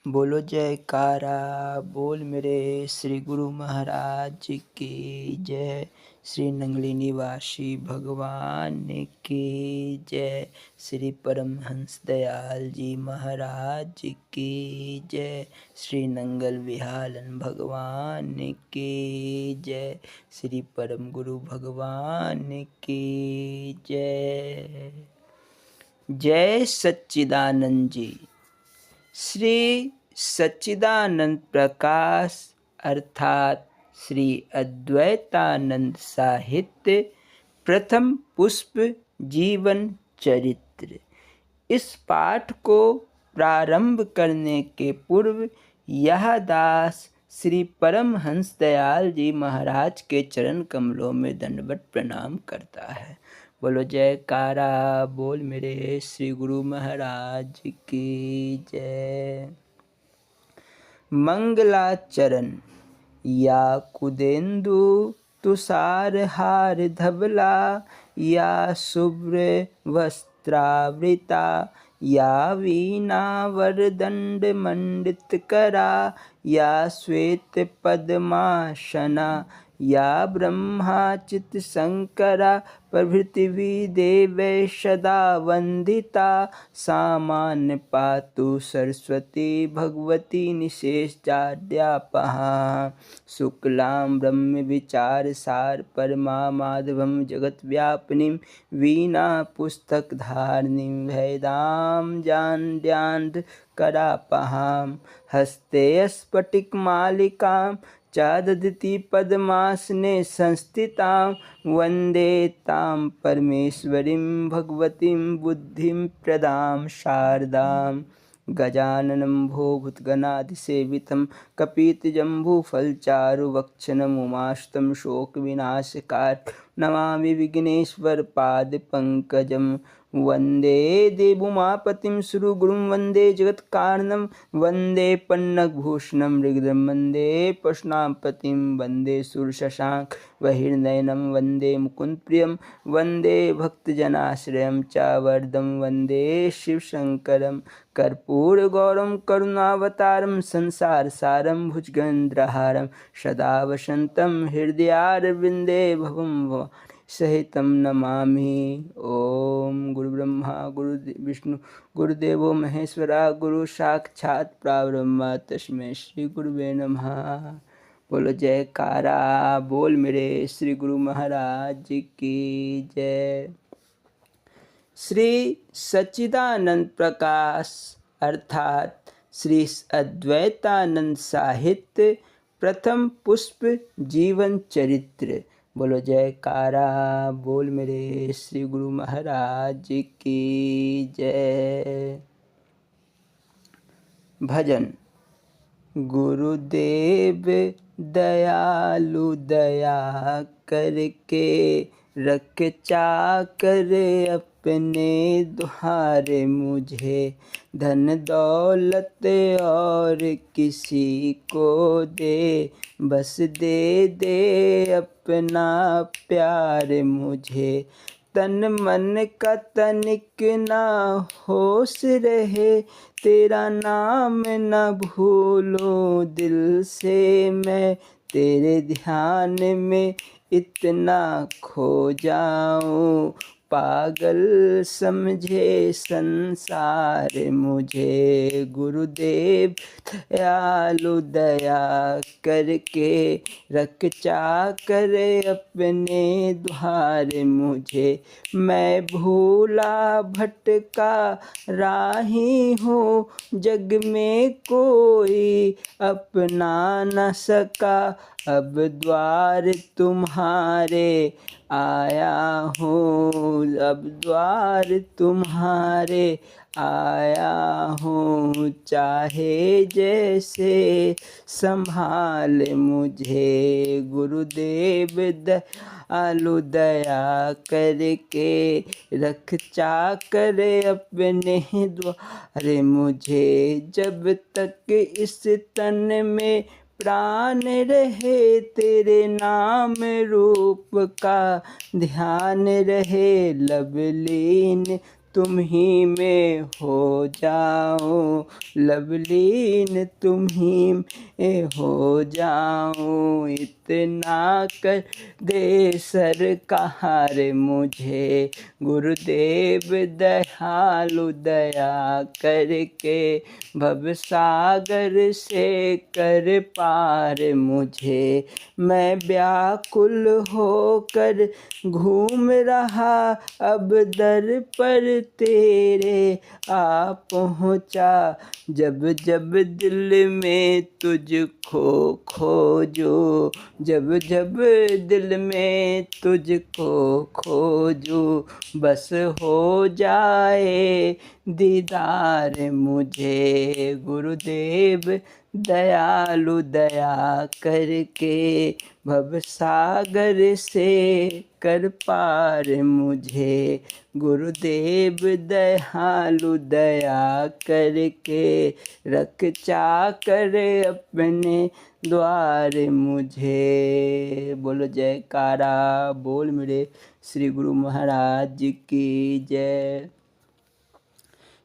बोलो जयकारा बोल मेरे श्री गुरु महाराज की जय। श्री नंगली निवासी भगवान की जय। श्री परमहंस दयाल जी महाराज की जय। श्री नंगल विहालन भगवान की जय। श्री परम गुरु भगवान की जय। जय सच्चिदानंद जी। श्री सच्चिदानंद प्रकाश अर्थात श्री अद्वैतानंद साहित्य प्रथम पुष्प जीवन चरित्र। इस पाठ को प्रारंभ करने के पूर्व यह दास श्री परमहंस दयाल जी महाराज के चरण कमलों में दंडवत प्रणाम करता है। बोलो जयकारा बोल मेरे श्री गुरु महाराज की जय। मंगलाचरण या कुदेन्दु तुषार हार धवला या शुभ्र वस्त्रावृता या वीणा वरदंड मंडित करा या श्वेत पद्मासना या ब्रह्माचित शंकरा प्रभृति देव सदा वंदिता सामान्य पातु सरस्वती भगवती निशेष जाड्यापहा शुक्लां ब्रह्म विचार सार परमा माधवम जगत व्यापिनीं वीणा पुस्तक धारिणीं वेदां जाड्यान्ध करापहां हस्ते स्फटिक मालिकां चादधति पद्मासने संस्थितां वन्दे तां परमेश्वरीं भगवतीं बुद्धिं प्रदां शारदां गजाननं भूभूतगणाधिसेवितं कपितजम्बूफलचारुभक्षणम् उमास्तं शोकविनाशकारं नमामि विघ्नेश्वरपादपङ्कजं वन्दे देवोमापतिं सुरगुरुं वन्दे जगत्कारणं वन्दे पन्नगभूषणं मृगधरं वन्दे पशुनापतिं वन्दे सुरशशाङ्क वहिर्नयनं वन्दे मुकुन्दप्रियं वन्दे भक्तजनाश्रयं च वरदं वन्दे शिवशङ्करं कर्पूरगौरं करुणावतारं संसारसारं भुजगेन्द्रहारं सदा वसन्तं हृदयारविन्दे भवं सहितं नमामि। ओम गुरु ब्रह्मा गुरु विष्णु गुरुदेवो महेश्वरा गुरु साक्षात् परब्रह्म तस्मै श्री गुरुवे नमः। बोलो जयकारा बोल मेरे श्री गुरु महाराज की जय। श्री सच्चिदानंद प्रकाश अर्थात श्री अद्वैतानंद साहित्य प्रथम पुष्प जीवन चरित्र। बोलो जयकारा बोल मेरे श्री गुरु महाराज की जय। भजन। गुरुदेव दयालु दया करके रख चाकर अपने द्वारे मुझे धन दौलत और किसी को दे बस दे दे अपना प्यार मुझे तन मन का तनिक ना होश रहे तेरा नाम न भूलो दिल से मैं तेरे ध्यान में इतना खो जाऊं पागल समझे संसार मुझे गुरुदेव दयालु दया करके रख चाकर अपने द्वार मुझे मैं भूला भटका राही हूँ जग में कोई अपना न सका अब द्वार तुम्हारे आया हूँ अब द्वार तुम्हारे आया हूँ चाहे जैसे संभाल मुझे गुरुदेव दयालु दया करके रख चाकर अपने द्वार मुझे जब तक इस तन में प्राण रहे तेरे नाम रूप का ध्यान रहे लवलीन तुम ही में हो जाऊं, लवलीन तुम ही में हो जाऊं। इतना कर दे सरकार मुझे, गुरुदेव दयालु दया करके, भवसागर से कर पार मुझे। मैं व्याकुल होकर घूम रहा अब दर पर तेरे, आ पहुँचा जब जब दिल में तुझको खोजूं, जब जब दिल में तुझको खोजूं। बस हो जाए दीदार मुझे, गुरुदेव दयालु दया करके, भवसागर से कर पार मुझे। गुरुदेव दयालु दया करके, रख चाकर अपने द्वार मुझे। बोलो जयकारा बोल मेरे श्री गुरु महाराज जी की जय।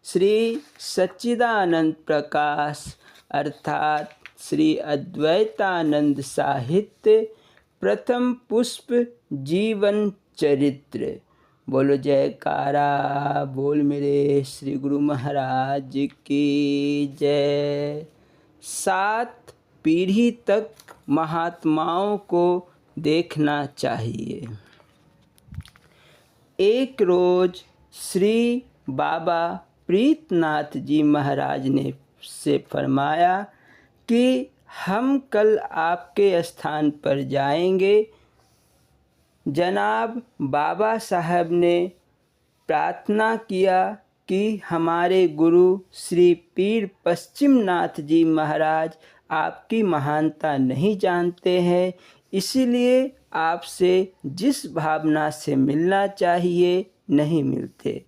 श्री सच्चिदानंद प्रकाश अर्थात श्री अद्वैतानंद साहित्य प्रथम पुष्प जीवन चरित्र। बोलो जयकारा बोल मेरे श्री गुरु महाराज जी की जय। 7 पीढ़ी तक महात्माओं को देखना चाहिए। एक रोज श्री बाबा प्रीतनाथ जी महाराज ने से फरमाया कि हम कल आपके स्थान पर जाएंगे। जनाब बाबा साहब ने प्रार्थना किया कि हमारे गुरु श्री पीर पश्चिमनाथ जी महाराज आपकी महानता नहीं जानते हैं, इसीलिए आपसे जिस भावना से मिलना चाहिए नहीं मिलते,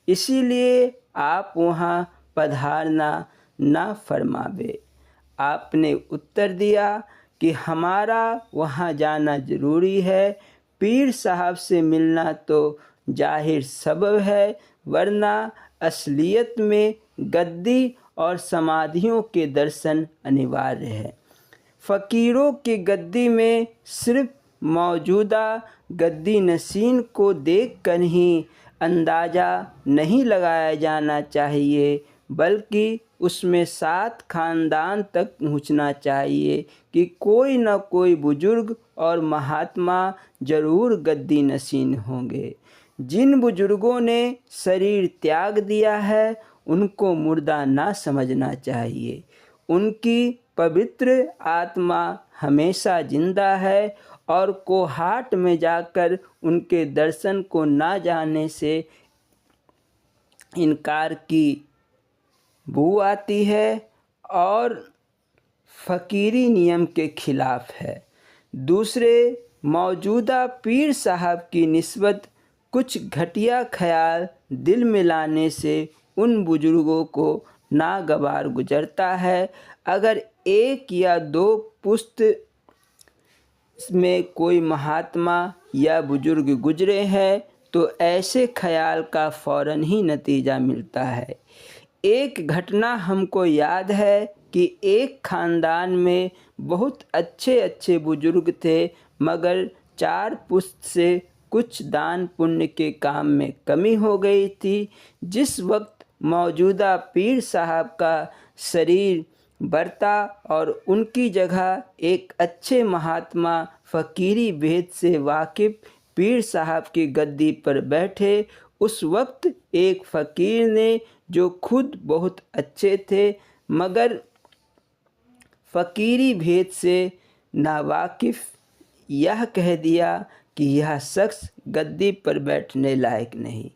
इसीलिए आप वहाँ पधारना ना फरमावे। आपने उत्तर दिया कि हमारा वहाँ जाना ज़रूरी है। पीर साहब से मिलना तो जाहिर सबब है, वरना असलियत में गद्दी और समाधियों के दर्शन अनिवार्य है। फ़कीरों की गद्दी में सिर्फ मौजूदा गद्दी नशीन को देखकर ही अंदाज़ा नहीं लगाया जाना चाहिए, बल्कि उसमें 7 खानदान तक पहुंचना चाहिए कि कोई न कोई बुजुर्ग और महात्मा ज़रूर गद्दी नशीन होंगे। जिन बुजुर्गों ने शरीर त्याग दिया है उनको मुर्दा ना समझना चाहिए। उनकी पवित्र आत्मा हमेशा जिंदा है और कोहाट में जाकर उनके दर्शन को ना जाने से इनकार की बू आती है और फ़कीरी नियम के खिलाफ है। दूसरे, मौजूदा पीर साहब की निस्बत कुछ घटिया ख्याल दिल में लाने से उन बुजुर्गों को नागवार गुजरता है। अगर 1 या 2 पुश्त में कोई महात्मा या बुजुर्ग गुजरे हैं तो ऐसे ख्याल का फ़ौरन ही नतीजा मिलता है। एक घटना हमको याद है कि एक ख़ानदान में बहुत अच्छे अच्छे बुजुर्ग थे, मगर 4 पुश्त से कुछ दान पुण्य के काम में कमी हो गई थी। जिस वक्त मौजूदा पीर साहब का शरीर बरता और उनकी जगह एक अच्छे महात्मा फ़कीरी भेद से वाकिफ़ पीर साहब की गद्दी पर बैठे, उस वक्त एक फ़कीर ने, जो खुद बहुत अच्छे थे मगर फ़कीरी भेद से नावाकिफ़, यह कह दिया कि यह शख्स गद्दी पर बैठने लायक नहीं।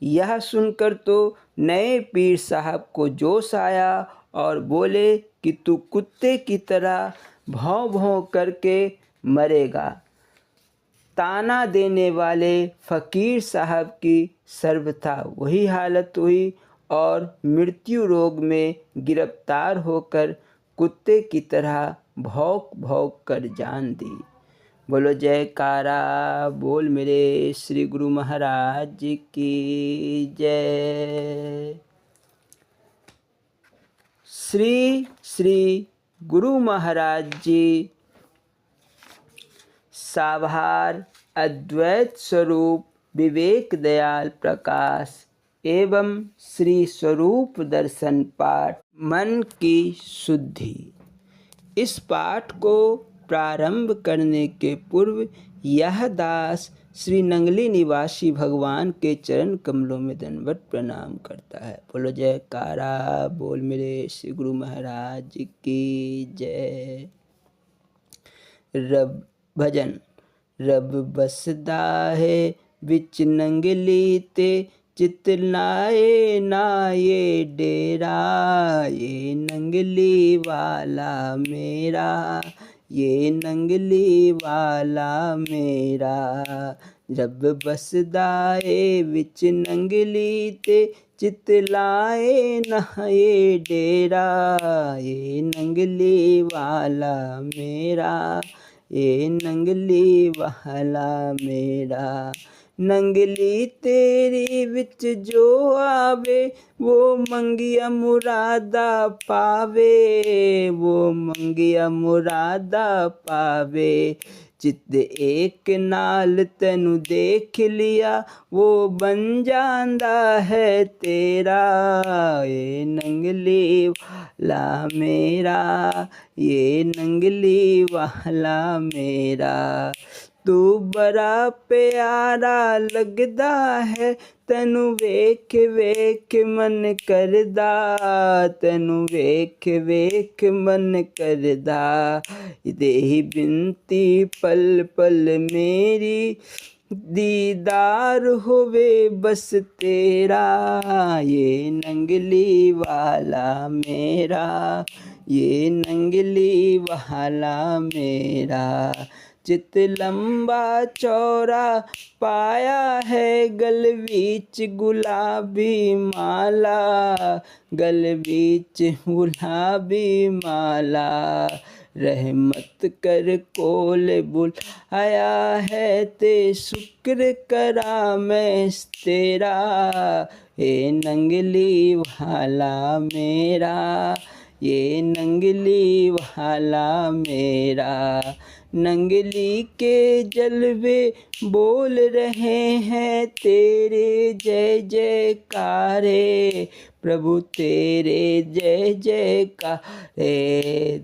यह सुनकर तो नए पीर साहब को जोश आया और बोले कि तू कुत्ते की तरह भौं भौं करके मरेगा। ताना देने वाले फ़कीर साहब की सर्वथा वही हालत हुई और मृत्यु रोग में गिरफ्तार होकर कुत्ते की तरह भौंक भौंक कर जान दी। बोलो जयकारा बोल मेरे श्री गुरु महाराज जी की जय। श्री श्री गुरु महाराज जी साभार अद्वैत स्वरूप विवेक दयाल प्रकाश एवं श्री स्वरूप दर्शन पाठ मन की शुद्धि। इस पाठ को प्रारंभ करने के पूर्व यह दास श्री नंगली निवासी भगवान के चरण कमलों में दंडवत प्रणाम करता है। बोलो जयकारा बोल मेरे श्री गुरु महाराज जी की जय। रब भजन। रब बसदा है विच नंगली ते चित लाए ना ये डेरा, ये नंगली वाला मेरा, ये नंगली वाला मेरा। रब बसदा है विच नंगली ते चित लाए ना ये डेरा, ये नंगली वाला मेरा, ये नंगली वाला मेरा। नंगली तेरी विच जो आवे वो मंगिया मुरादा पावे, वो मंगिया मुरादा पावे। चित एक नाल तेनू देख लिया वो बन जांदा है तेरा, ये नंगली वाला मेरा, ये नंगली वाला मेरा। तू बड़ा प्यारा लगदा है तेनू वेख वेख मन करदा, तेनू वेख वेख मन करदा। देही बिनती पल पल मेरी दीदार होवे बस तेरा, ये नंगली वाला मेरा, ये नंगली वाला मेरा। चित लंबा चौड़ा पाया है गल बीच गुलाबी माला, गल बीच गुलाबी माला। रहमत कर कोल बुलाया है ते शुक्र करा मैं तेरा, ये नंगली वाला मेरा, ये नंगली वाला मेरा। नंगली के जलवे बोल रहे हैं तेरे जय जयकारे, प्रभु तेरे जय जयकारे।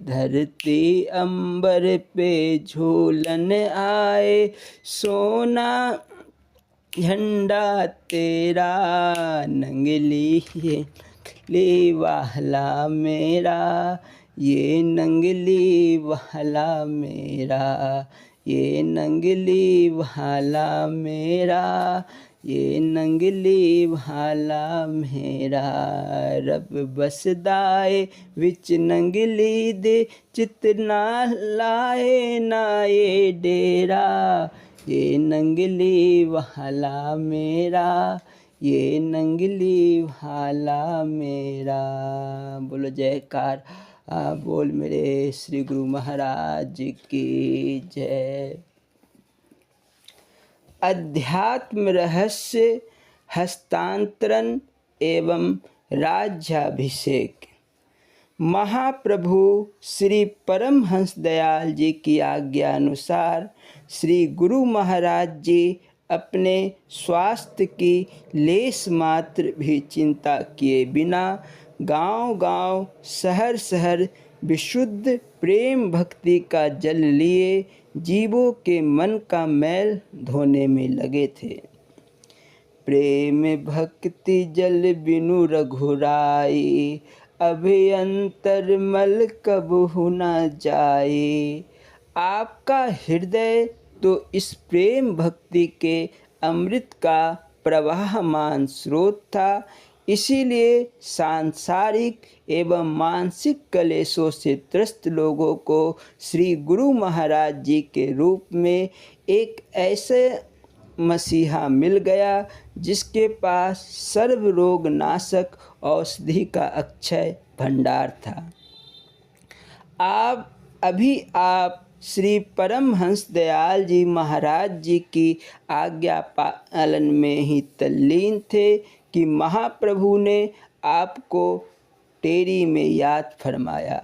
धरती अंबर पे झूलन आए सोना झंडा तेरा, नंगली वाला मेरा, ये नंगली वाला मेरा, ये नंगली वाला मेरा, ये नंगली वाला मेरा। रब बसदाए विच नंगली दे चित ना लाए ना ये डेरा, ये नंगली वाला मेरा, ये नंगली वाला मेरा। बोलो जयकार बोल मेरे श्री गुरु महाराज जी की जय। अध्यात्म रहस्य हस्तांतरण एवं राज्याभिषेक। महाप्रभु श्री परमहंस दयाल जी की आज्ञा अनुसार श्री गुरु महाराज जी अपने स्वास्थ्य की लेस मात्र भी चिंता किए बिना गांव-गांव शहर-शहर विशुद्ध प्रेम भक्ति का जल लिए जीवों के मन का मैल धोने में लगे थे। प्रेम भक्ति जल बिनु रघुराई, अभयंतर मल कबहु न जाए। आपका हृदय तो इस प्रेम भक्ति के अमृत का प्रवाहमान स्रोत था, इसीलिए सांसारिक एवं मानसिक कलेशों से त्रस्त लोगों को श्री गुरु महाराज जी के रूप में एक ऐसे मसीहा मिल गया जिसके पास सर्व रोग नाशक औषधि का अक्षय भंडार था। आप श्री परमहंस दयाल जी महाराज जी की आज्ञा पालन में ही तल्लीन थे कि महाप्रभु ने आपको टेरी में याद फरमाया।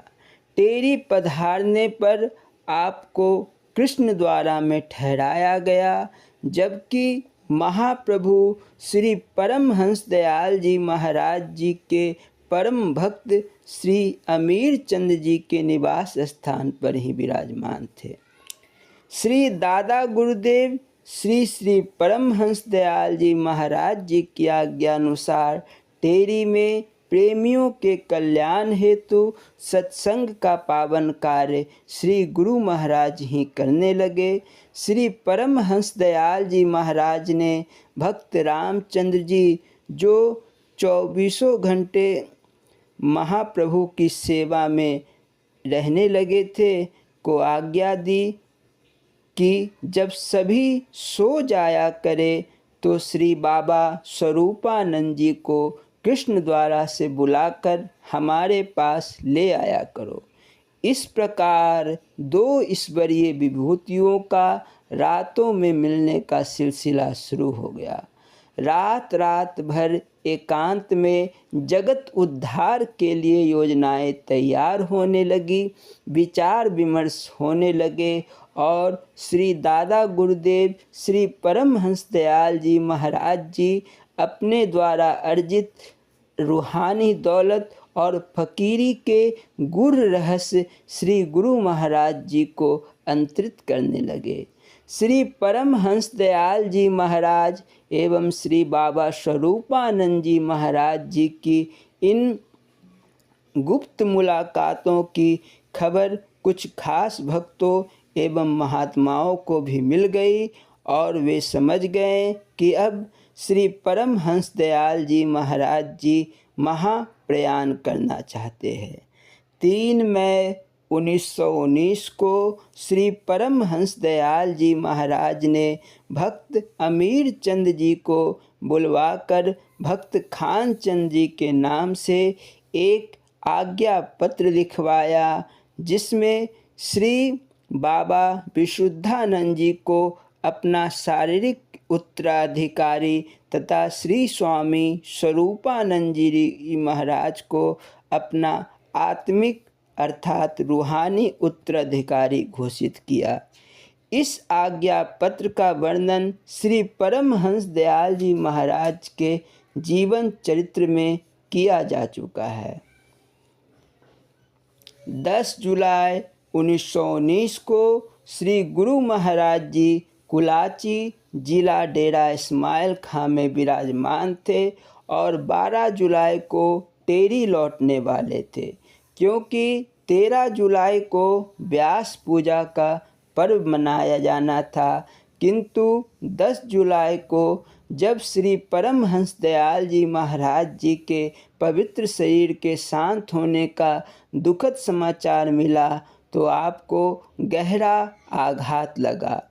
टेरी पधारने पर आपको कृष्ण द्वारा में ठहराया गया, जबकि महाप्रभु श्री परमहंस दयाल जी महाराज जी के परम भक्त श्री अमीर चंद जी के निवास स्थान पर ही विराजमान थे। श्री दादा गुरुदेव श्री श्री परमहंस दयाल जी महाराज जी की आज्ञा अनुसार टेरी में प्रेमियों के कल्याण हेतु सत्संग का पावन कार्य श्री गुरु महाराज ही करने लगे। श्री परमहंस दयाल जी महाराज ने भक्त रामचंद्र जी, जो 24 घंटे महाप्रभु की सेवा में रहने लगे थे, को आज्ञा दी कि जब सभी सो जाया करे तो श्री बाबा स्वरूपानंद जी को कृष्ण द्वारा से बुलाकर हमारे पास ले आया करो। इस प्रकार 2 ईश्वरीय विभूतियों का रातों में मिलने का सिलसिला शुरू हो गया। रात भर एकांत में जगत उद्धार के लिए योजनाएं तैयार होने लगी, विचार विमर्श होने लगे और श्री दादा गुरुदेव श्री परमहंस दयाल जी महाराज जी अपने द्वारा अर्जित रूहानी दौलत और फकीरी के गुर रहस्य श्री गुरु महाराज जी को अंतरित करने लगे। श्री परमहंस दयाल जी महाराज एवं श्री बाबा स्वरूपानंद जी महाराज जी की इन गुप्त मुलाकातों की खबर कुछ खास भक्तों एवं महात्माओं को भी मिल गई और वे समझ गए कि अब श्री परमहंस दयाल जी महाराज जी महाप्रयाण करना चाहते हैं। 3 मई 1919 को श्री परमहंस दयाल जी महाराज ने भक्त अमीर चंद जी को बुलवाकर भक्त खान चंद जी के नाम से एक आज्ञा पत्र लिखवाया, जिसमें श्री बाबा विशुद्धानंद जी को अपना शारीरिक उत्तराधिकारी तथा श्री स्वामी स्वरूपानंद जी महाराज को अपना आत्मिक अर्थात रूहानी उत्तराधिकारी घोषित किया। इस आज्ञा पत्र का वर्णन श्री परमहंस दयाल जी महाराज के जीवन चरित्र में किया जा चुका है। 10 जुलाई 1919 को श्री गुरु महाराज जी कुलाची जिला डेरा इस्माइल खां में विराजमान थे और 12 जुलाई को टेरी लौटने वाले थे, क्योंकि 13 जुलाई को व्यास पूजा का पर्व मनाया जाना था। किंतु 10 जुलाई को जब श्री परमहंस दयाल जी महाराज जी के पवित्र शरीर के शांत होने का दुखद समाचार मिला तो आपको गहरा आघात लगा।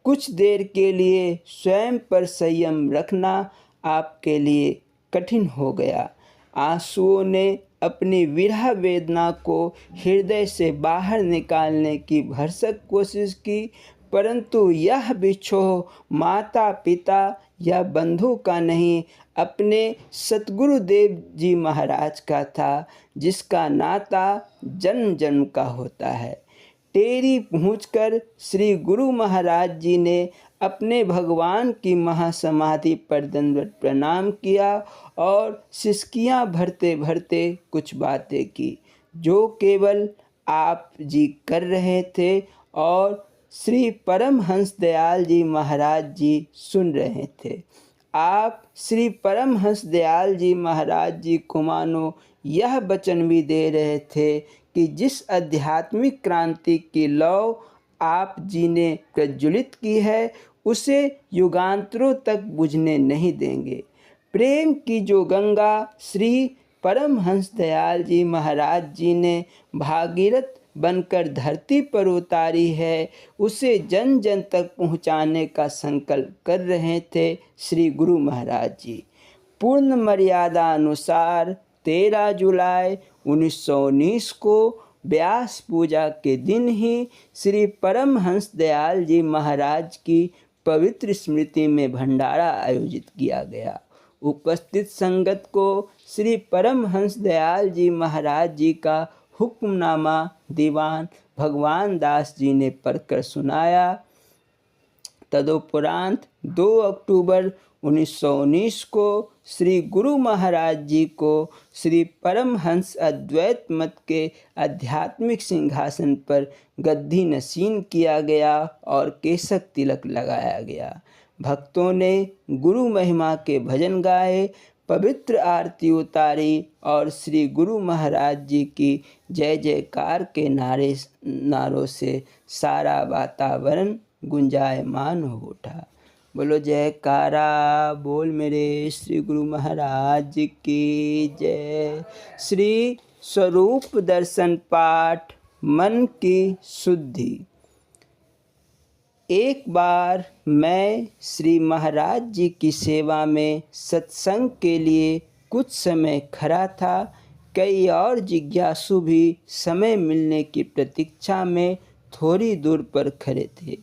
कुछ देर के लिए स्वयं पर संयम रखना आपके लिए कठिन हो गया। आंसुओं ने अपनी विरह वेदना को हृदय से बाहर निकालने की भरसक कोशिश की, परंतु यह बिछोह माता पिता या बंधु का नहीं, अपने सतगुरुदेव जी महाराज का था, जिसका नाता जन्म जन्म का होता है। टेरी पहुंचकर श्री गुरु महाराज जी ने अपने भगवान की महासमाधि पर दंडवत प्रणाम किया और सिसकियां भरते भरते कुछ बातें की, जो केवल आप जी कर रहे थे और श्री परमहंस दयाल जी महाराज जी सुन रहे थे। आप श्री परमहंस दयाल जी महाराज जी को मानो यह वचन भी दे रहे थे कि जिस आध्यात्मिक क्रांति की लौ आप जी ने प्रज्वलित की है, उसे युगांतरों तक बुझने नहीं देंगे। प्रेम की जो गंगा श्री परमहंस दयाल जी महाराज जी ने भागीरथ बनकर धरती पर उतारी है, उसे जन जन तक पहुंचाने का संकल्प कर रहे थे श्री गुरु महाराज जी। पूर्ण मर्यादा अनुसार 13 जुलाई 1919 को व्यास पूजा के दिन ही श्री परमहंस दयाल जी महाराज की पवित्र स्मृति में भंडारा आयोजित किया गया। उपस्थित संगत को श्री परमहंस दयाल जी महाराज जी का हुक्मनामा दीवान भगवान दास जी ने पढ़कर सुनाया। तदुपरांत 2 अक्टूबर 1919 को श्री गुरु महाराज जी को श्री परमहंस अद्वैत मत के आध्यात्मिक सिंहासन पर गद्दी नशीन किया गया और केसक तिलक लगाया गया। भक्तों ने गुरु महिमा के भजन गाए, पवित्र आरती उतारी और श्री गुरु महाराज जी की जय जयकार के नारों से सारा वातावरण गुंजायमान हो उठा। बोलो जयकारा बोल मेरे श्री गुरु महाराज की जय। श्री स्वरूप दर्शन पाठ मन की शुद्धि। एक बार मैं श्री महाराज जी की सेवा में सत्संग के लिए कुछ समय खड़ा था। कई और जिज्ञासु भी समय मिलने की प्रतीक्षा में थोड़ी दूर पर खड़े थे।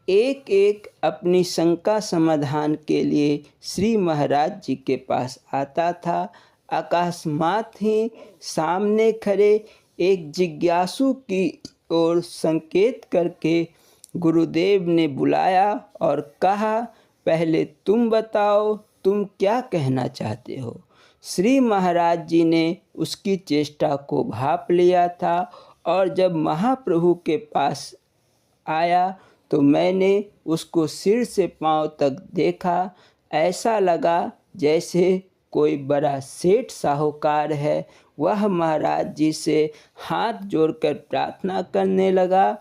एक एक अपनी शंका समाधान के लिए श्री महाराज जी के पास आता था। अकस्मात ही सामने खड़े एक जिज्ञासु की ओर संकेत करके गुरुदेव ने बुलाया और कहा, पहले तुम बताओ, तुम क्या कहना चाहते हो। श्री महाराज जी ने उसकी चेष्टा को भांप लिया था और जब महाप्रभु के पास आया तो मैंने उसको सिर से पांव तक देखा। ऐसा लगा जैसे कोई बड़ा सेठ साहूकार है। वह महाराज जी से हाथ जोड़कर प्रार्थना करने लगा,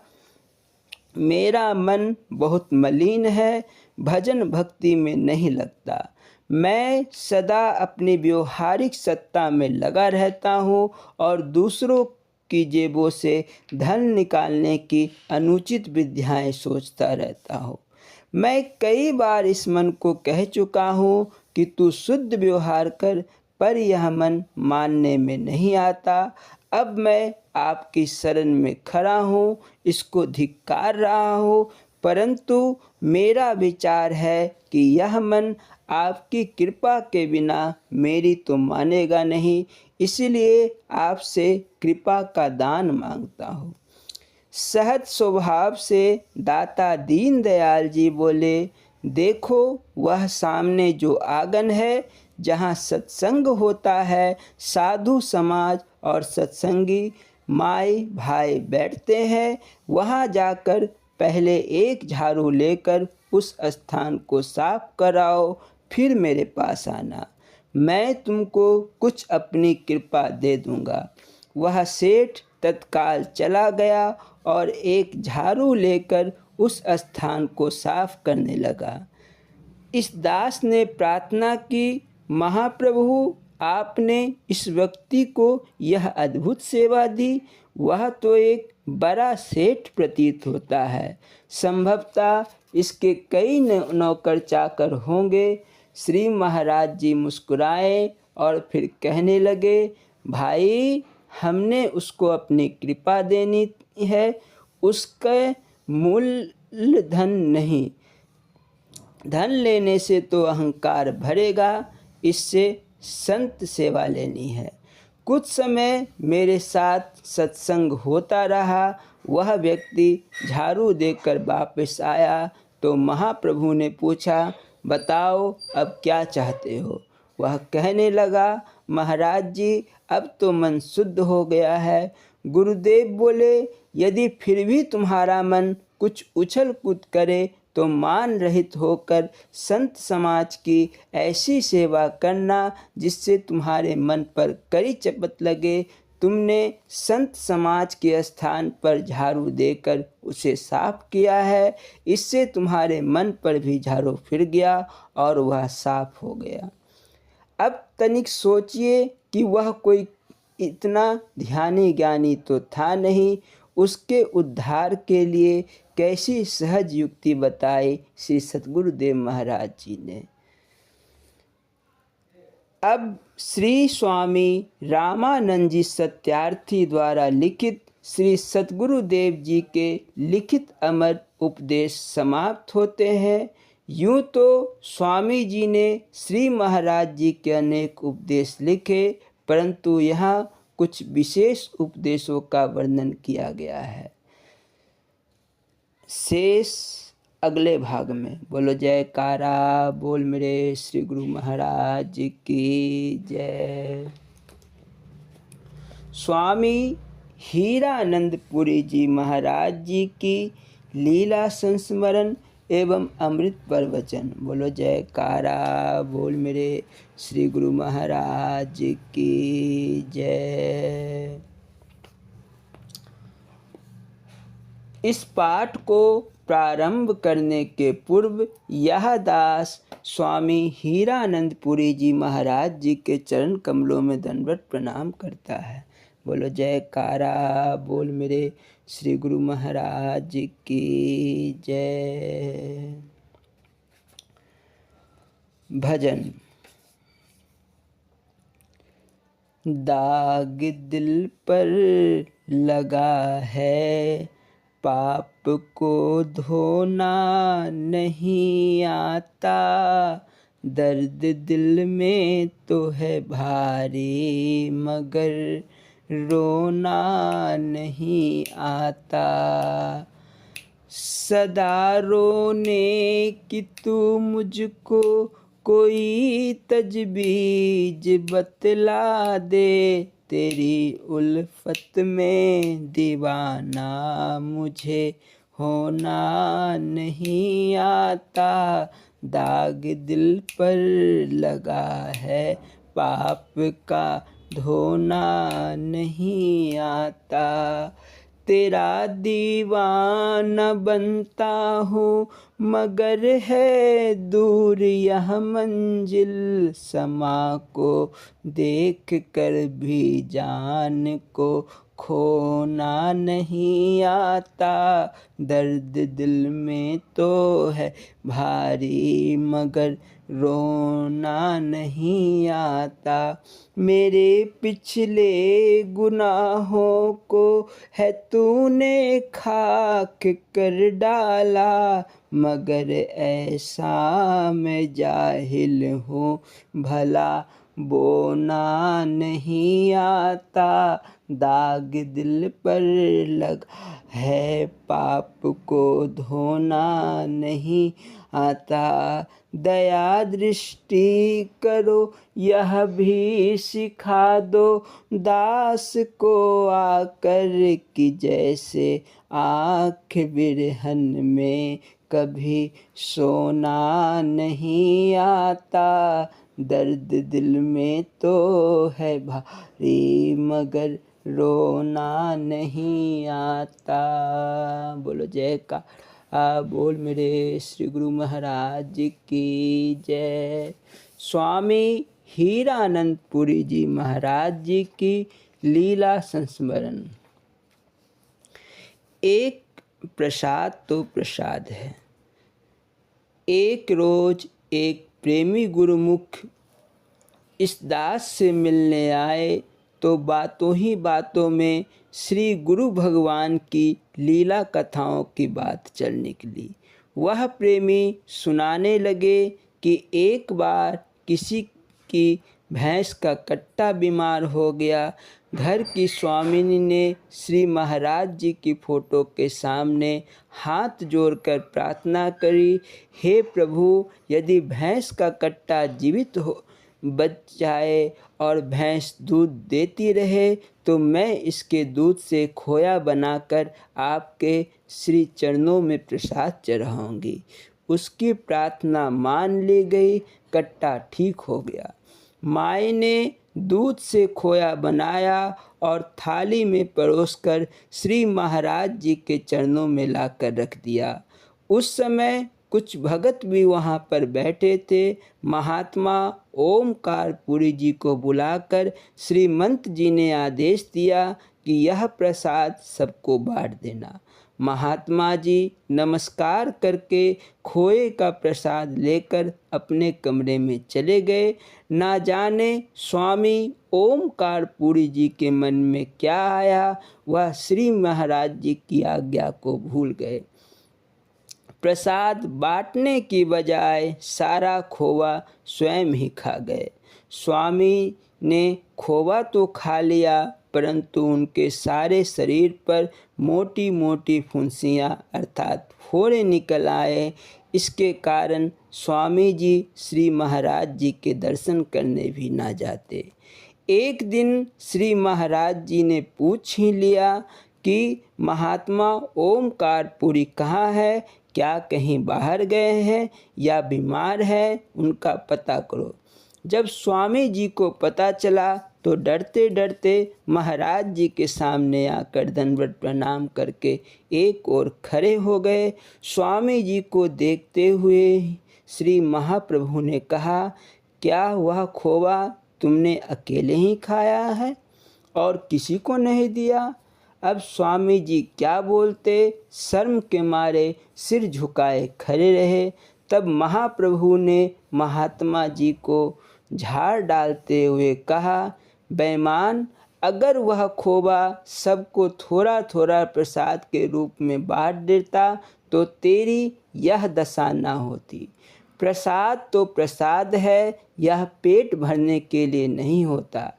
मेरा मन बहुत मलिन है, भजन भक्ति में नहीं लगता। मैं सदा अपनी व्यवहारिक सत्ता में लगा रहता हूँ और दूसरों की जेबों से धन निकालने की अनुचित विद्याएं सोचता रहता हूँ। मैं कई बार इस मन को कह चुका हूँ कि तू शुद्ध व्यवहार कर, पर यह मन मानने में नहीं आता। अब मैं आपकी शरण में खड़ा हूँ, इसको धिक्कार रहा हूँ, परंतु मेरा विचार है कि यह मन आपकी कृपा के बिना मेरी तो मानेगा नहीं, इसलिए आपसे कृपा का दान मांगता हूँ। सहज स्वभाव से दाता दीन दयाल जी बोले, देखो वह सामने जो आंगन है जहाँ सत्संग होता है, साधु समाज और सत्संगी माई भाई बैठते हैं, वहाँ जाकर पहले एक झाड़ू लेकर उस स्थान को साफ कराओ, फिर मेरे पास आना, मैं तुमको कुछ अपनी कृपा दे दूँगा। वह सेठ तत्काल चला गया और एक झाड़ू लेकर उस स्थान को साफ करने लगा। इस दास ने प्रार्थना की, महाप्रभु आपने इस व्यक्ति को यह अद्भुत सेवा दी, वह तो एक बड़ा सेठ प्रतीत होता है, संभवतः इसके कई नौकर चाकर होंगे। श्री महाराज जी मुस्कुराए और फिर कहने लगे, भाई हमने उसको अपनी कृपा देनी है, उसके मूल्य धन नहीं। धन लेने से तो अहंकार भरेगा, इससे संत सेवा लेनी है। कुछ समय मेरे साथ सत्संग होता रहा। वह व्यक्ति झाड़ू देकर वापस आया तो महाप्रभु ने पूछा, बताओ अब क्या चाहते हो। वह कहने लगा, महाराज जी अब तो मन शुद्ध हो गया है। गुरुदेव बोले, यदि फिर भी तुम्हारा मन कुछ उछल कूद करे तो मान रहित होकर संत समाज की ऐसी सेवा करना जिससे तुम्हारे मन पर कड़ी चपत लगे। तुमने संत समाज के स्थान पर झाड़ू देकर उसे साफ किया है, इससे तुम्हारे मन पर भी झाड़ू फिर गया और वह साफ हो गया। अब तनिक सोचिए कि वह कोई इतना ध्यानी ज्ञानी तो था नहीं। उसके उद्धार के लिए कैसी सहज युक्ति बताई श्री सद्गुरुदेव महाराज जी ने। अब श्री स्वामी रामानंद जी सत्यार्थी द्वारा लिखित श्री सद्गुरुदेव जी के लिखित अमर उपदेश समाप्त होते हैं। यूँ तो स्वामी जी ने श्री महाराज जी के अनेक उपदेश लिखे, परंतु यहाँ कुछ विशेष उपदेशों का वर्णन किया गया है। शेष अगले भाग में। बोलो जयकारा, बोल मेरे श्री गुरु महाराज की जय। स्वामी हीरानंदपुरी जी महाराज जी की लीला संस्मरण एवं अमृत प्रवचन। बोलो जयकारा, बोल मेरे श्री गुरु महाराज की जय। इस पाठ को प्रारंभ करने के पूर्व यह दास स्वामी हीरानंदपुरी जी महाराज जी के चरण कमलों में दंडवत प्रणाम करता है। बोलो जयकारा, बोल मेरे श्री गुरु महाराज की जय। भजन। दाग दिल पर लगा है, पाप को धोना नहीं आता, दर्द दिल में तो है भारी, मगर रोना नहीं आता। सदा रोने की तू मुझको कोई तजबीज बतला दे, तेरी उल्फत में दीवाना मुझे होना नहीं आता। दाग दिल पर लगा है, पाप का धोना नहीं आता। तेरा दीवाना बनता हूँ, मगर है दूर यह मंजिल, समा को देख कर भी जान को खोना नहीं आता। दर्द दिल में तो है भारी, मगर रोना नहीं आता। मेरे पिछले गुनाहों को है तूने खाक कर डाला, मगर ऐसा मैं जाहिल हूँ, भला बोना नहीं आता। दाग दिल पर लगा है, पाप को धोना नहीं आता। दया दृष्टि करो यह भी सिखा दो, दास को आकर कि जैसे आँख बिरहन में कभी सोना नहीं आता। दर्द दिल में तो है भारी, मगर रोना नहीं आता। बोलो जयकारा, बोल मेरे श्री गुरु महाराज की जय। स्वामी हीरानंदपुरी जी महाराज जी की लीला संस्मरण। एक प्रसाद तो प्रसाद है। एक रोज एक प्रेमी गुरुमुख इस दास से मिलने आए तो बातों ही बातों में श्री गुरु भगवान की लीला कथाओं की बात चल निकली। वह प्रेमी सुनाने लगे कि एक बार किसी की भैंस का कट्टा बीमार हो गया। घर की स्वामिनी ने श्री महाराज जी की फ़ोटो के सामने हाथ जोड़कर प्रार्थना करी, हे प्रभु, यदि भैंस का कट्टा जीवित हो बच जाए और भैंस दूध देती रहे तो मैं इसके दूध से खोया बनाकर आपके श्री चरणों में प्रसाद चढ़ाऊँगी। उसकी प्रार्थना मान ली गई। कट्टा ठीक हो गया। माई ने दूध से खोया बनाया और थाली में परोसकर श्री महाराज जी के चरणों में लाकर रख दिया। उस समय कुछ भगत भी वहाँ पर बैठे थे। महात्मा ओमकारपुरी जी को बुलाकर श्रीमंत जी ने आदेश दिया कि यह प्रसाद सबको बांट देना। महात्मा जी नमस्कार करके खोए का प्रसाद लेकर अपने कमरे में चले गए। ना जाने स्वामी ओमकारपुरी जी के मन में क्या आया, वह श्री महाराज जी की आज्ञा को भूल गए। प्रसाद बांटने की बजाय सारा खोवा स्वयं ही खा गए। स्वामी ने खोवा तो खा लिया, परंतु उनके सारे शरीर पर मोटी मोटी फुंसियाँ अर्थात फोड़े निकल आए। इसके कारण स्वामी जी श्री महाराज जी के दर्शन करने भी ना जाते। एक दिन श्री महाराज जी ने पूछ ही लिया कि महात्मा ओमकारपुरी कहाँ है, क्या कहीं बाहर गए हैं या बीमार है, उनका पता करो। जब स्वामी जी को पता चला तो डरते डरते महाराज जी के सामने आकर दंडवत प्रणाम करके एक ओर खड़े हो गए। स्वामी जी को देखते हुए श्री महाप्रभु ने कहा, क्या वह खोवा तुमने अकेले ही खाया है और किसी को नहीं दिया? अब स्वामी जी क्या बोलते, शर्म के मारे सिर झुकाए खड़े रहे। तब महाप्रभु ने महात्मा जी को झाड़ डालते हुए कहा, बेईमान, अगर वह खोवा सबको थोड़ा थोड़ा प्रसाद के रूप में बांट देता तो तेरी यह दशा ना होती। प्रसाद तो प्रसाद है, यह पेट भरने के लिए नहीं होता।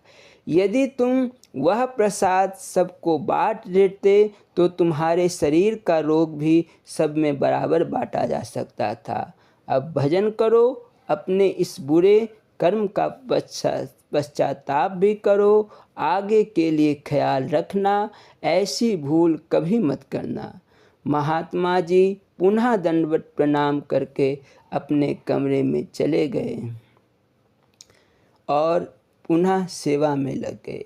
यदि तुम वह प्रसाद सबको बांट देते तो तुम्हारे शरीर का रोग भी सब में बराबर बांटा जा सकता था। अब भजन करो, अपने इस बुरे कर्म का पश्चाताप भी करो, आगे के लिए ख्याल रखना, ऐसी भूल कभी मत करना। महात्मा जी पुनः दंडवत प्रणाम करके अपने कमरे में चले गए और पुनः सेवा में लग गए।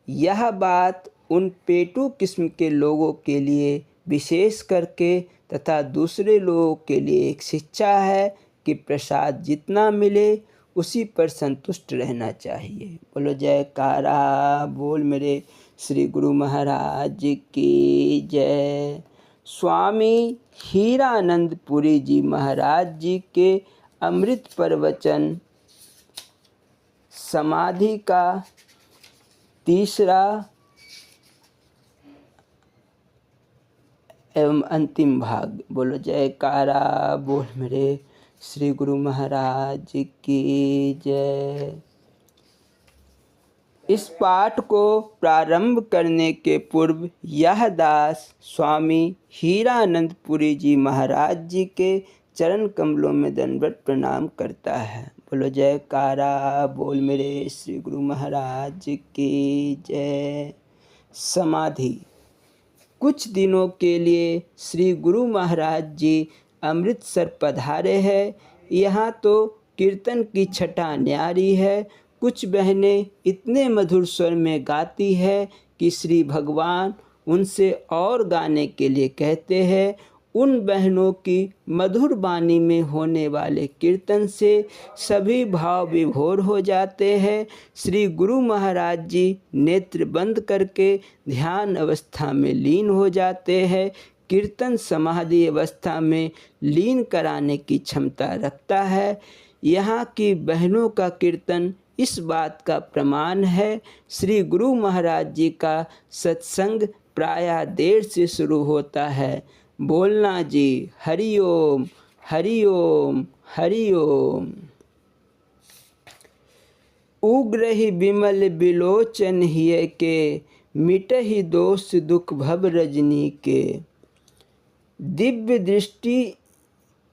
यह बात उन पेटू किस्म के लोगों के लिए विशेष करके तथा दूसरे लोगों के लिए एक शिक्षा है कि प्रसाद जितना मिले उसी पर संतुष्ट रहना चाहिए। बोलो जयकारा बोल मेरे श्री गुरु महाराज जी की जय। स्वामी हीरानंदपुरी जी महाराज जी के अमृत प्रवचन समाधि का तीसरा एवं अंतिम भाग। बोलो जयकारा बोल मेरे श्री गुरु महाराज की जय। इस पाठ को प्रारंभ करने के पूर्व यह दास स्वामी हीरानंदपुरी जी महाराज जी के चरण कमलों में दंडवत प्रणाम करता है। बोलो जयकारा बोल मेरे श्री गुरु महाराज की जय। समाधि। कुछ दिनों के लिए श्री गुरु महाराज जी अमृतसर पधारे हैं। यहाँ तो कीर्तन की छटा न्यारी है। कुछ बहनें इतने मधुर स्वर में गाती है कि श्री भगवान उनसे और गाने के लिए कहते हैं। उन बहनों की मधुर वाणी में होने वाले कीर्तन से सभी भाव विभोर हो जाते हैं। श्री गुरु महाराज जी नेत्र बंद करके ध्यान अवस्था में लीन हो जाते हैं। कीर्तन समाधि अवस्था में लीन कराने की क्षमता रखता है। यहाँ की बहनों का कीर्तन इस बात का प्रमाण है। श्री गुरु महाराज जी का सत्संग प्रायः देर से शुरू होता है। बोलना जी हरि ओम हरि ओम हरि ओम। उग्र ही बिमल बिलोचन हिय के, मिटहि दोष दुख भव रजनी के। दिव्य दृष्टि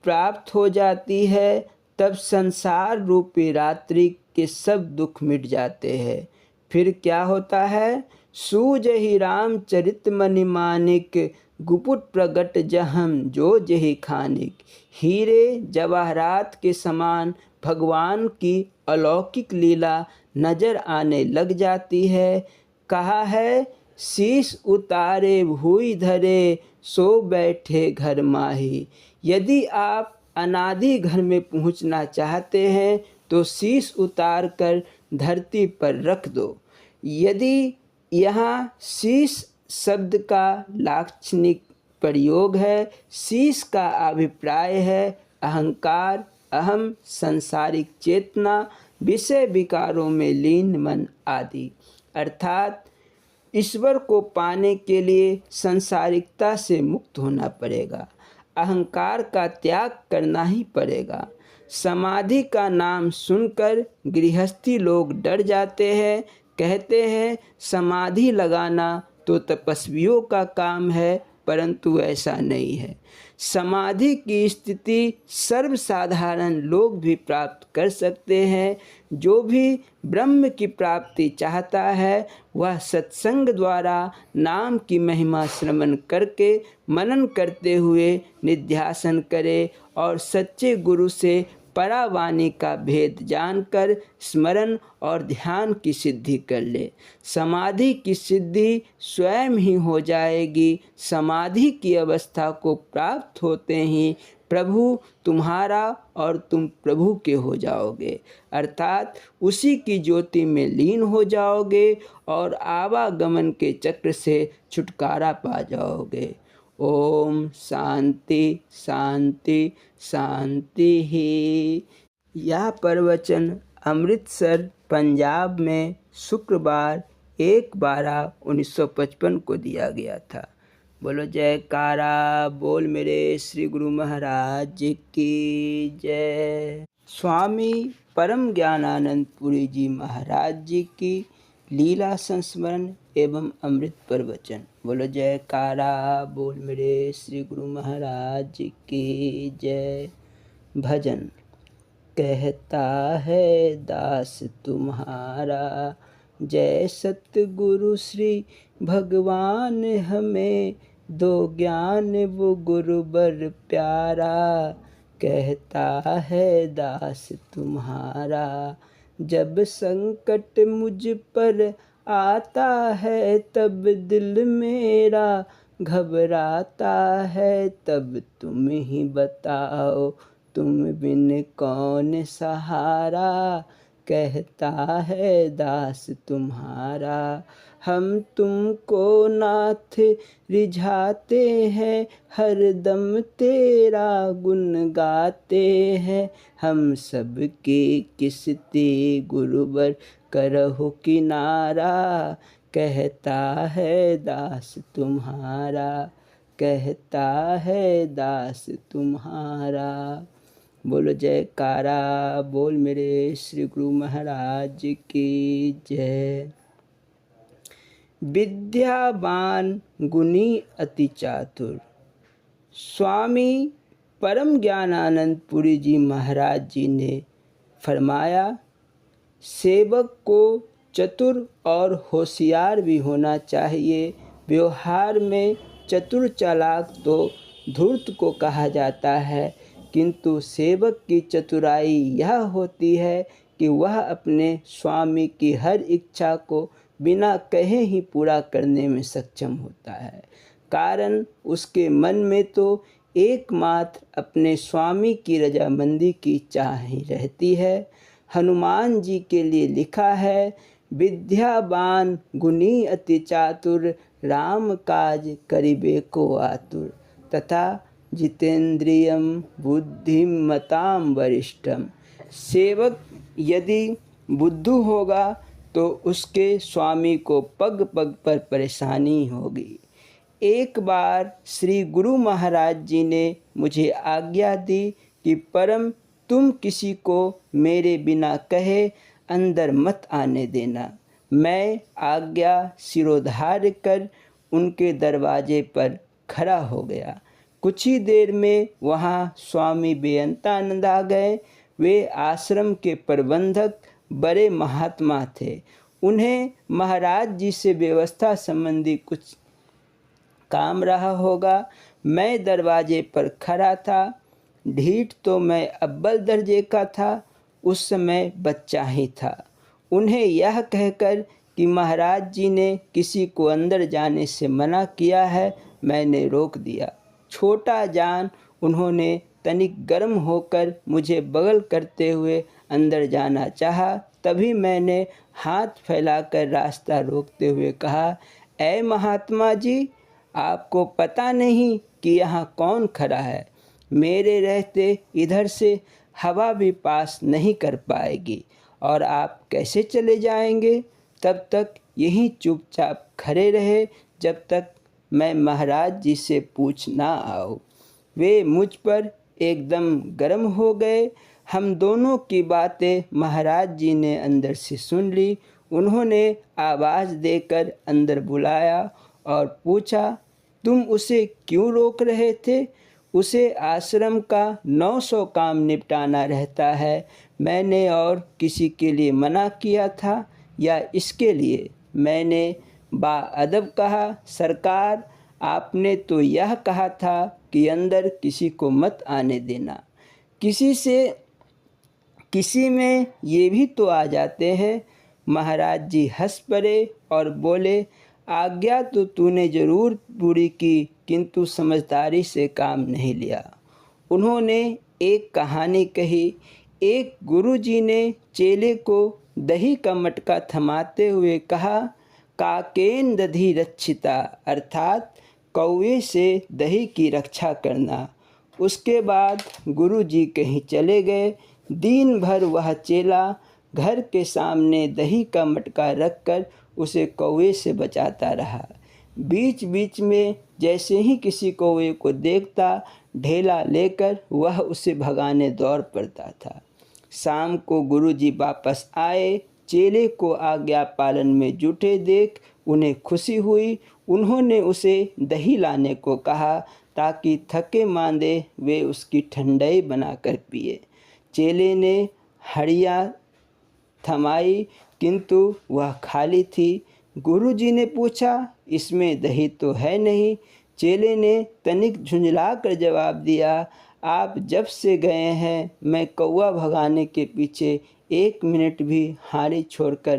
प्राप्त हो जाती है, तब संसार रूपी रात्रि के सब दुख मिट जाते हैं। फिर क्या होता है? सूझहि रामचरित मनि मानिक, गुपुट प्रगट जहम जो जहि खानिक। हीरे जवाहरात के समान भगवान की अलौकिक लीला नजर आने लग जाती है। कहा है, शीश उतारे भूई धरे, सो बैठे घर माही। यदि आप अनादि घर में पहुंचना चाहते हैं तो शीश उतार कर धरती पर रख दो। यदि यहाँ शीश शब्द का लाक्षणिक प्रयोग है, शीश का अभिप्राय है अहंकार, अहम, सांसारिक चेतना विषय विकारों में लीन मन आदि। अर्थात ईश्वर को पाने के लिए संसारिकता से मुक्त होना पड़ेगा, अहंकार का त्याग करना ही पड़ेगा। समाधि का नाम सुनकर गृहस्थी लोग डर जाते हैं, कहते हैं समाधि लगाना तो तपस्वियों का काम है, परंतु ऐसा नहीं है। समाधि की स्थिति सर्वसाधारण लोग भी प्राप्त कर सकते हैं। जो भी ब्रह्म की प्राप्ति चाहता है वह सत्संग द्वारा नाम की महिमा श्रवण करके मनन करते हुए निध्यासन करे और सच्चे गुरु से परावाणी का भेद जानकर स्मरण और ध्यान की सिद्धि कर ले। समाधि की सिद्धि स्वयं ही हो जाएगी। समाधि की अवस्था को प्राप्त होते ही प्रभु तुम्हारा और तुम प्रभु के हो जाओगे, अर्थात उसी की ज्योति में लीन हो जाओगे और आवागमन के चक्र से छुटकारा पा जाओगे। ओम शांति शांति शांति ही। यह प्रवचन अमृतसर पंजाब में शुक्रवार 1/12/1955 को दिया गया था। बोलो जयकारा बोल मेरे श्री गुरु महाराज जी की जय। स्वामी परम ज्ञानानंद पुरी जी महाराज जी की लीला संस्मरण एवं अमृत प्रवचन। बोलो जयकारा बोल मेरे श्री गुरु महाराज जी की जय। भजन। कहता है दास तुम्हारा, जय सतगुरु श्री भगवान हमें दो ज्ञान वो गुरु बर प्यारा। कहता है दास तुम्हारा, जब संकट मुझ पर आता है तब दिल मेरा घबराता है, तब तुम ही बताओ तुम बिन कौन सहारा। कहता है दास तुम्हारा, हम तुमको नाथ रिझाते हैं, हर दम तेरा गुण गाते हैं। हम सबके किसते गुरुवर करहो किनारा। कहता है दास तुम्हारा, कहता है दास तुम्हारा। बोलो जयकारा बोल मेरे श्री गुरु महाराज की जय। विद्यावान गुणी अति चातुर। स्वामी परम ज्ञानानंद पुरी जी महाराज जी ने फरमाया, सेवक को चतुर और होशियार भी होना चाहिए। व्यवहार में चतुर चालाक तो धूर्त को कहा जाता है, किंतु सेवक की चतुराई यह होती है कि वह अपने स्वामी की हर इच्छा को बिना कहे ही पूरा करने में सक्षम होता है। कारण उसके मन में तो एकमात्र अपने स्वामी की रजामंदी की चाह ही रहती है। हनुमान जी के लिए लिखा है, विद्यावान गुणी अति चातुर, राम काज करिबे को आतुर। तथा जितेंद्रियम बुद्धिमताम वरिष्ठम। सेवक यदि बुद्धू होगा तो उसके स्वामी को पग पग पर परेशानी होगी। एक बार श्री गुरु महाराज जी ने मुझे आज्ञा दी कि परम तुम किसी को मेरे बिना कहे अंदर मत आने देना। मैं आज्ञा सिरोधार्य कर उनके दरवाजे पर खड़ा हो गया। कुछ ही देर में वहाँ स्वामी बेअंतानंद आ गए। वे आश्रम के प्रबंधक बड़े महात्मा थे। उन्हें महाराज जी से व्यवस्था संबंधी कुछ काम रहा होगा। मैं दरवाजे पर खड़ा था। ढीठ तो मैं अव्वल दर्जे का था, उस समय बच्चा ही था। उन्हें यह कहकर कि महाराज जी ने किसी को अंदर जाने से मना किया है, मैंने रोक दिया। छोटा जान उन्होंने तनिक गर्म होकर मुझे बगल करते हुए अंदर जाना चाहा। तभी मैंने हाथ फैलाकर रास्ता रोकते हुए कहा, ऐ महात्मा जी, आपको पता नहीं कि यहाँ कौन खड़ा है? मेरे रहते इधर से हवा भी पास नहीं कर पाएगी और आप कैसे चले जाएंगे? तब तक यहीं चुपचाप खड़े रहे जब तक मैं महाराज जी से पूछ ना आऊँ। वे मुझ पर एकदम गर्म हो गए। हम दोनों की बातें महाराज जी ने अंदर से सुन ली। उन्होंने आवाज़ देकर अंदर बुलाया और पूछा, तुम उसे क्यों रोक रहे थे? उसे आश्रम का 900 काम निपटाना रहता है। मैंने और किसी के लिए मना किया था या इसके लिए? मैंने बाअदब कहा, सरकार, आपने तो यह कहा था कि अंदर किसी को मत आने देना। किसी में ये भी तो आ जाते हैं। महाराज जी हंस पड़े और बोले, आज्ञा तो तूने ज़रूर पूरी की, किंतु समझदारी से काम नहीं लिया। उन्होंने एक कहानी कही। एक गुरुजी ने चेले को दही का मटका थमाते हुए कहा, काकेन दधि रक्षिता, अर्थात कौवे से दही की रक्षा करना। उसके बाद गुरुजी कहीं चले गए। दिन भर वह चेला घर के सामने दही का मटका रखकर उसे कौवे से बचाता रहा। बीच बीच में जैसे ही किसी कौवे को देखता, ढेला लेकर वह उसे भगाने दौड़ पड़ता था। शाम को गुरुजी वापस आए। चेले को आज्ञा पालन में जुटे देख उन्हें खुशी हुई। उन्होंने उसे दही लाने को कहा ताकि थके मांदे वे उसकी ठंडाई बनाकर पिए। चेले ने हड़िया थमाई, किंतु वह खाली थी। गुरुजी ने पूछा, इसमें दही तो है नहीं? चेले ने तनिक झुंझलाकर जवाब दिया, आप जब से गए हैं मैं कौवा भगाने के पीछे 1 मिनट भी हारी छोड़कर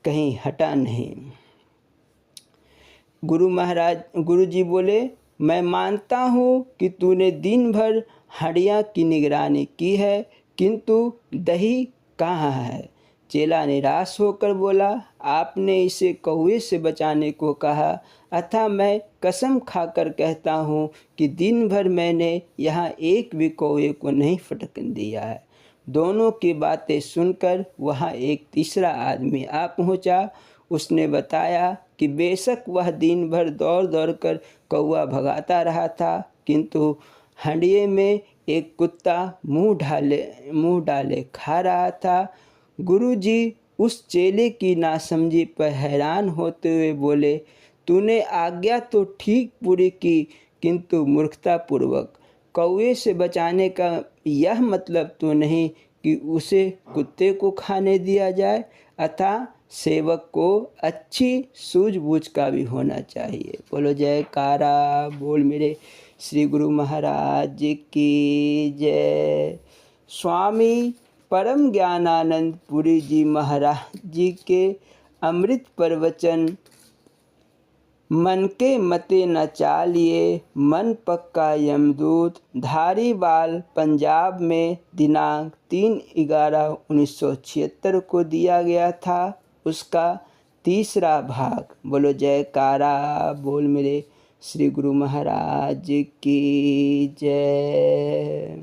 कहीं हटा नहीं। गुरुजी बोले, मैं मानता हूँ कि तूने दिन भर हड़िया की निगरानी की है, किंतु दही कहाँ है? चेला निराश होकर बोला, आपने इसे कौवे से बचाने को कहा, अतः मैं कसम खाकर कहता हूँ कि दिन भर मैंने यहाँ एक भी कौवे को नहीं फटकने दिया है। दोनों की बातें सुनकर वहाँ एक तीसरा आदमी आ पहुँचा। उसने बताया कि बेशक वह दिन भर दौड़ दौड़ कर कौवा भगाता रहा था, किंतु हंडिये में एक कुत्ता मुंह डाले खा रहा था। गुरुजी उस चेले की नासमझी पर हैरान होते हुए बोले, तूने आज्ञा तो ठीक पूरी की, किंतु मूर्खतापूर्वक। कौवे से बचाने का यह मतलब तो नहीं कि उसे कुत्ते को खाने दिया जाए, अतः सेवक को अच्छी सूझबूझ का भी होना चाहिए। बोलो जयकारा बोल मेरे श्री गुरु महाराज की जय। स्वामी परम ज्ञानानंद पुरी जी महाराज जी के अमृत प्रवचन मन के मते न चालिए, मन पक्का यमदूत, धारीवाल पंजाब में दिनांक 3/11/1976 को दिया गया था। उसका तीसरा भाग। बोलो जयकारा बोल मेरे श्री गुरु महाराज की जय।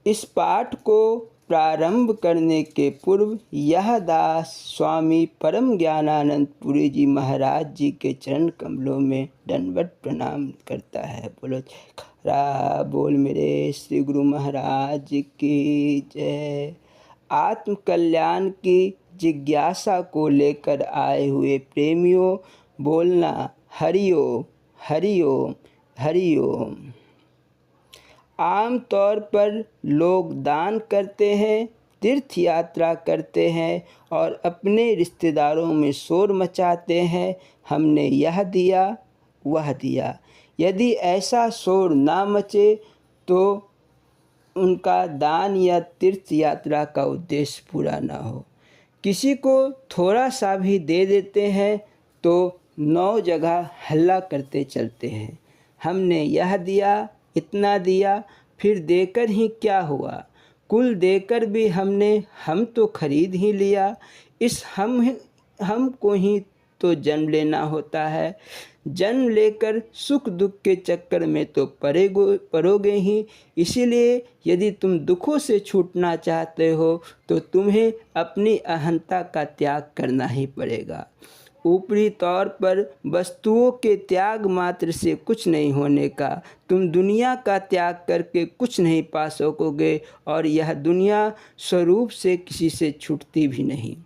इस पाठ को प्रारंभ करने के पूर्व यह दास स्वामी परम ज्ञानानंद पुरी जी महाराज जी के चरण कमलों में दंडवत प्रणाम करता है। बोलो जयकारा बोल मेरे श्री गुरु महाराज की जय। आत्म कल्याण की जिज्ञासा को लेकर आए हुए प्रेमियों, बोलना हरिओम हरिओम हरिओम। आम तौर पर लोग दान करते हैं, तीर्थ यात्रा करते हैं और अपने रिश्तेदारों में शोर मचाते हैं, हमने यह दिया वह दिया। यदि ऐसा शोर ना मचे तो उनका दान या तीर्थ यात्रा का उद्देश्य पूरा ना हो। किसी को थोड़ा सा भी दे देते हैं तो 9 जगह हल्ला करते चलते हैं, हमने यह दिया इतना दिया, फिर देकर ही क्या हुआ? कुल देकर भी हम तो खरीद ही लिया। इस हम को ही तो जन्म लेना होता है। जन्म लेकर सुख दुख के चक्कर में तो पड़ोगे ही। इसीलिए यदि तुम दुखों से छूटना चाहते हो तो तुम्हें अपनी अहंता का त्याग करना ही पड़ेगा। ऊपरी तौर पर वस्तुओं के त्याग मात्र से कुछ नहीं होने का। तुम दुनिया का त्याग करके कुछ नहीं पा सकोगे और यह दुनिया स्वरूप से किसी से छूटती भी नहीं।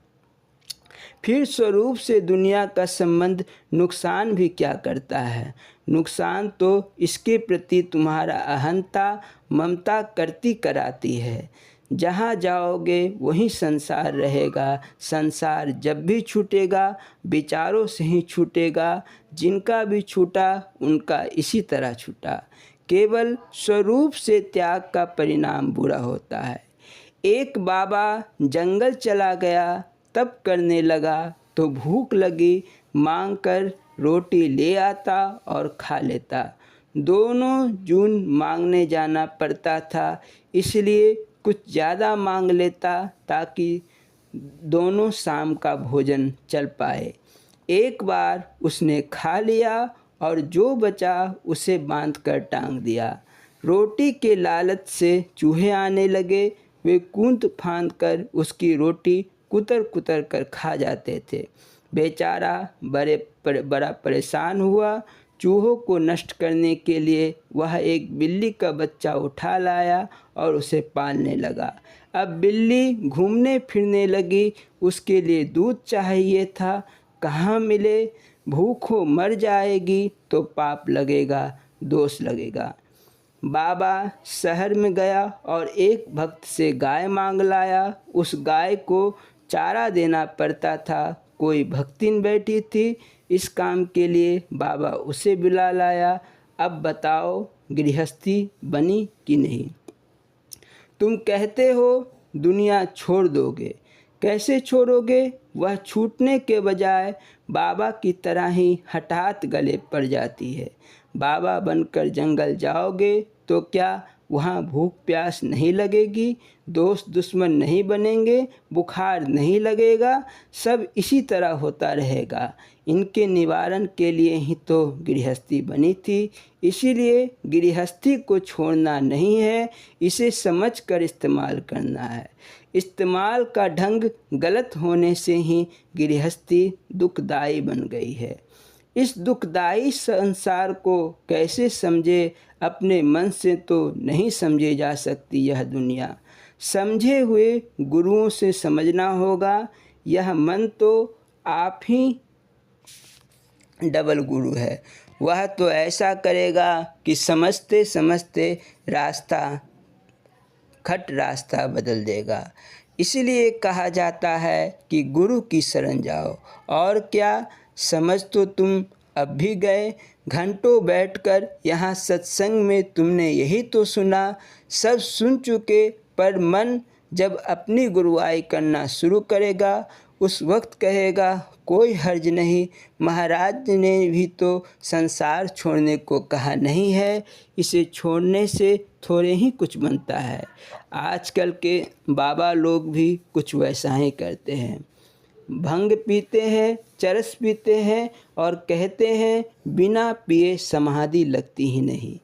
फिर स्वरूप से दुनिया का संबंध नुकसान भी क्या करता है? नुकसान तो इसके प्रति तुम्हारा अहंता ममता करती कराती है। जहाँ जाओगे वहीं संसार रहेगा। संसार जब भी छूटेगा विचारों से ही छूटेगा। जिनका भी छूटा उनका इसी तरह छूटा। केवल स्वरूप से त्याग का परिणाम बुरा होता है। एक बाबा जंगल चला गया, तब करने लगा तो भूख लगी, मांग कर रोटी ले आता और खा लेता। दोनों जून मांगने जाना पड़ता था, इसलिए कुछ ज़्यादा मांग लेता ताकि दोनों शाम का भोजन चल पाए। एक बार उसने खा लिया और जो बचा उसे बांध कर टांग दिया। रोटी के लालच से चूहे आने लगे। वे कूद फांद कर उसकी रोटी कुतर कुतर कर खा जाते थे। बेचारा बड़ा परेशान हुआ। चूहों को नष्ट करने के लिए वह एक बिल्ली का बच्चा उठा लाया और उसे पालने लगा। अब बिल्ली घूमने फिरने लगी। उसके लिए दूध चाहिए था, कहाँ मिले? भूखों मर जाएगी तो पाप लगेगा, दोष लगेगा। बाबा शहर में गया और एक भक्त से गाय मांग लाया। उस गाय को चारा देना पड़ता था। कोई भक्तिन बैठी थी इस काम के लिए। बाबा उसे बुला लाया। अब बताओ गृहस्थी बनी कि नहीं? तुम कहते हो दुनिया छोड़ दोगे। कैसे छोड़ोगे? वह छूटने के बजाय बाबा की तरह ही हठात गले पड़ जाती है। बाबा बनकर जंगल जाओगे तो क्या वहाँ भूख प्यास नहीं लगेगी? दोस्त दुश्मन नहीं बनेंगे? बुखार नहीं लगेगा? सब इसी तरह होता रहेगा। इनके निवारण के लिए ही तो गृहस्थी बनी थी। इसीलिए गृहस्थी को छोड़ना नहीं है, इसे समझकर इस्तेमाल करना है। इस्तेमाल का ढंग गलत होने से ही गृहस्थी दुखदाई बन गई है। इस दुखदाई संसार को कैसे समझे? अपने मन से तो नहीं समझे जा सकती यह दुनिया। समझे हुए गुरुओं से समझना होगा। यह मन तो आप ही डबल गुरु है। वह तो ऐसा करेगा कि समझते समझते रास्ता बदल देगा। इसलिए कहा जाता है कि गुरु की शरण जाओ। और क्या समझ तो तुम अब भी गए। घंटों बैठकर यहाँ सत्संग में तुमने यही तो सुना। सब सुन चुके, पर मन जब अपनी गुरुआई करना शुरू करेगा उस वक्त कहेगा कोई हर्ज नहीं। महाराज ने भी तो संसार छोड़ने को कहा नहीं है। इसे छोड़ने से थोड़े ही कुछ बनता है। आजकल के बाबा लोग भी कुछ वैसा ही करते हैं। भंग पीते हैं, चरस पीते हैं और कहते हैं बिना पिए समाधि लगती ही नहीं।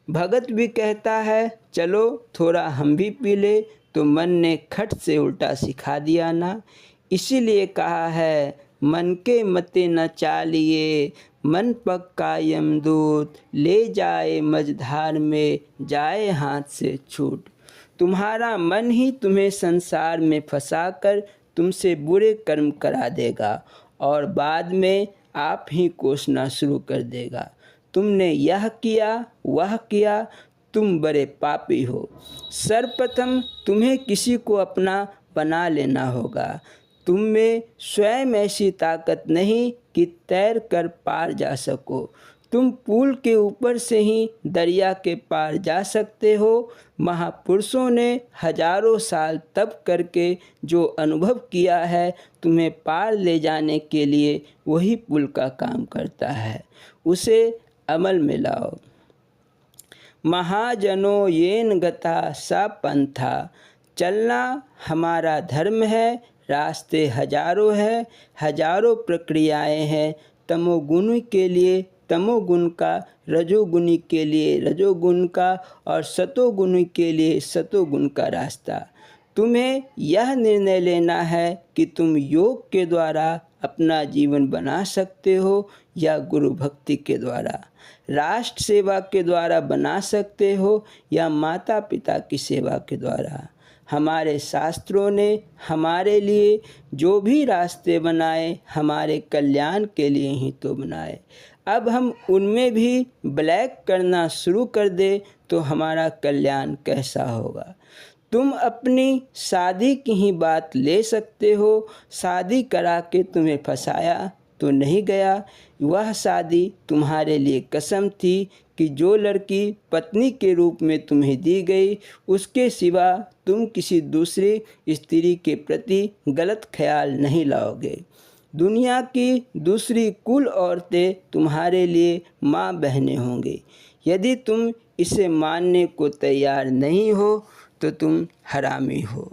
भगत भी कहता है चलो थोड़ा हम भी पी ले, तो मन ने खट से उल्टा सिखा दिया ना। इसीलिए कहा है मन के मते न चालिए, मन पक्का यमदूत, ले जाए मझधार में जाए हाथ से छूट। तुम्हारा मन ही तुम्हें संसार में फंसाकर तुमसे बुरे कर्म करा देगा और बाद में आप ही कोसना शुरू कर देगा। तुमने यह किया वह किया, तुम बड़े पापी हो। सर्वप्रथम तुम्हें किसी को अपना बना लेना होगा। तुम में स्वयं ऐसी ताकत नहीं कि तैर कर पार जा सको। तुम पुल के ऊपर से ही दरिया के पार जा सकते हो। महापुरुषों ने हजारों साल तप करके जो अनुभव किया है, तुम्हें पार ले जाने के लिए वही पुल का काम करता है। उसे अमल में लाओ। महाजनों येन गता सा पंथा, चलना हमारा धर्म है, रास्ते हजारों हैं, हजारों प्रक्रियाएं हैं। तमोगुणी के लिए तमोगुण का, रजोगुणी के लिए रजोगुण का और सतोगुणी के लिए सतोगुण का रास्ता। तुम्हें यह निर्णय लेना है कि तुम योग के द्वारा अपना जीवन बना सकते हो या गुरु भक्ति के द्वारा, राष्ट्र सेवा के द्वारा बना सकते हो या माता पिता की सेवा के द्वारा। हमारे शास्त्रों ने हमारे लिए जो भी रास्ते बनाए हमारे कल्याण के लिए ही तो बनाए। अब हम उनमें भी ब्लैक करना शुरू कर दे तो हमारा कल्याण कैसा होगा। तुम अपनी शादी की ही बात ले सकते हो। शादी करा के तुम्हें फंसाया तो नहीं गया। वह शादी तुम्हारे लिए कसम थी कि जो लड़की पत्नी के रूप में तुम्हें दी गई उसके सिवा तुम किसी दूसरी स्त्री के प्रति गलत ख्याल नहीं लाओगे। दुनिया की दूसरी कुल औरतें तुम्हारे लिए माँ बहनें होंगी। यदि तुम इसे मानने को तैयार नहीं हो तो तुम हरामी हो।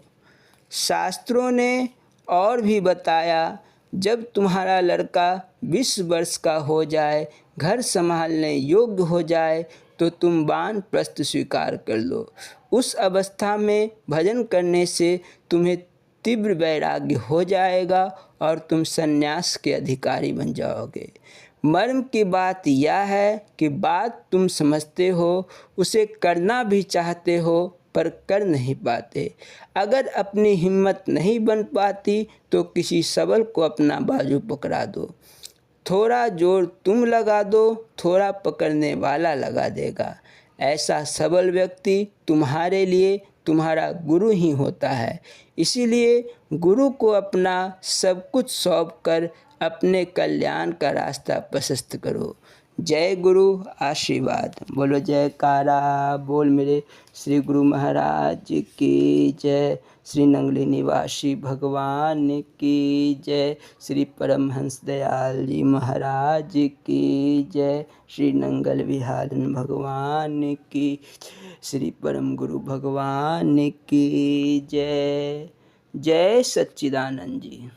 शास्त्रों ने और भी बताया, जब तुम्हारा लड़का 20 वर्ष का हो जाए, घर संभालने योग्य हो जाए तो तुम वानप्रस्थ स्वीकार कर लो। उस अवस्था में भजन करने से तुम्हें तीव्र वैराग्य हो जाएगा और तुम संन्यास के अधिकारी बन जाओगे। मर्म की बात यह है कि बात तुम समझते हो, उसे करना भी चाहते हो पर कर नहीं पाते। अगर अपनी हिम्मत नहीं बन पाती तो किसी सबल को अपना बाजू पकड़ा दो। थोड़ा जोर तुम लगा दो, थोड़ा पकड़ने वाला लगा देगा। ऐसा सबल व्यक्ति तुम्हारे लिए तुम्हारा गुरु ही होता है। इसीलिए गुरु को अपना सब कुछ सौंप कर अपने कल्याण का रास्ता प्रशस्त करो। जय गुरु आशीर्वाद। बोलो जयकारा बोल मेरे श्री गुरु महाराज की जय। श्री नंगली निवासी भगवान की जय। श्री परमहंस दयाल जी महाराज की जय। श्री नंगल विहारन भगवान की, श्री परम गुरु भगवान की जय। जय सच्चिदानंद जी।